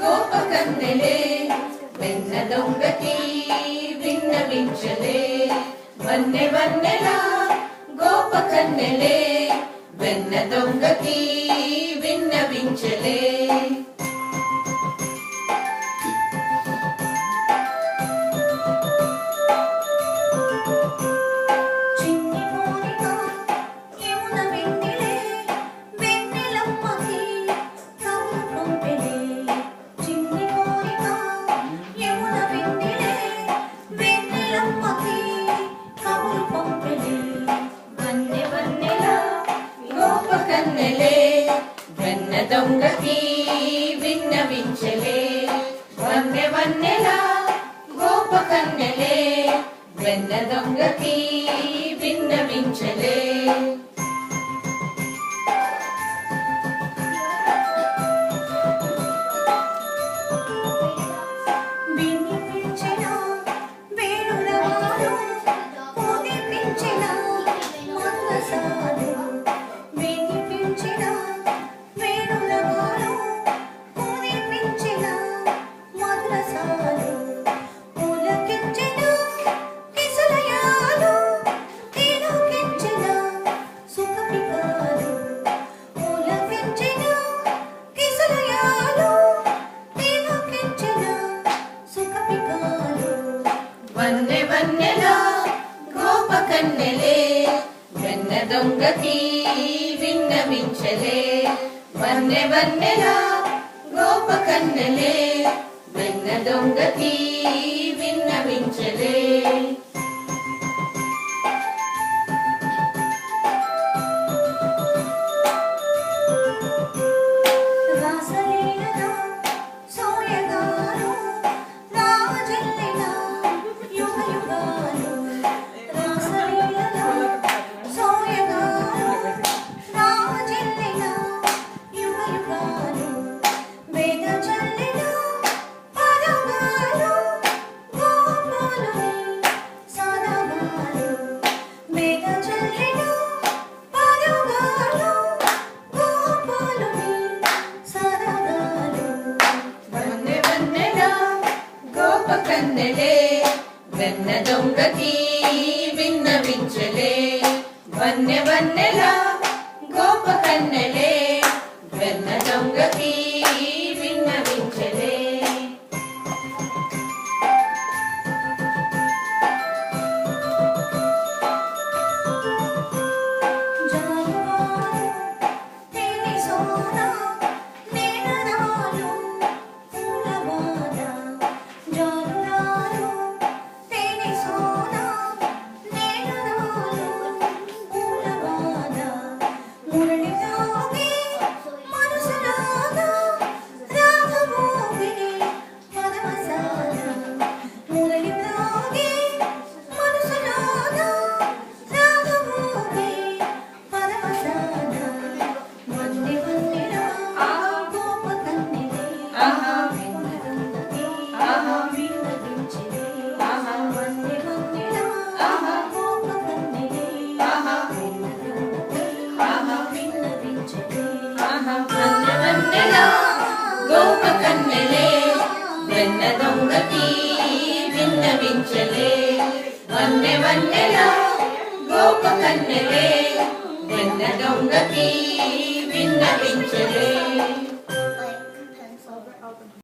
గోపకన్నెలే వెన్న దొంగకి విన్నవించలే వన్నె వన్నెలా గోపకన్నెలే వెన్న దొంగకి విన్నవించలే గోపకన్నెలే వెన్న దొంగకి విన్నవించలే వన్నె వన్నెలా గోపకన్నెలే వెన్న దొంగకి విన్నవించలే వన్నె వన్నెలా గోపకన్నెలే వెన్న దొంగకి విన్నవించలే వన్నె వన్నెలా గోపకన్నెలే వెన్న దొంగకి విన్నవించలే గోపకన్నెలే వెన్న దొంగకి విన్నవించలే వన్నె వన్నెలా గోపకన్నెలే వెన్న దొంగకి విన్నవించలే గోపకన్నెలే వెన్న దొంగకి విన్నవించలే వన్నె వన్నెలా గోపకన్నెలే వెన్న దొంగకి విన్నవించలే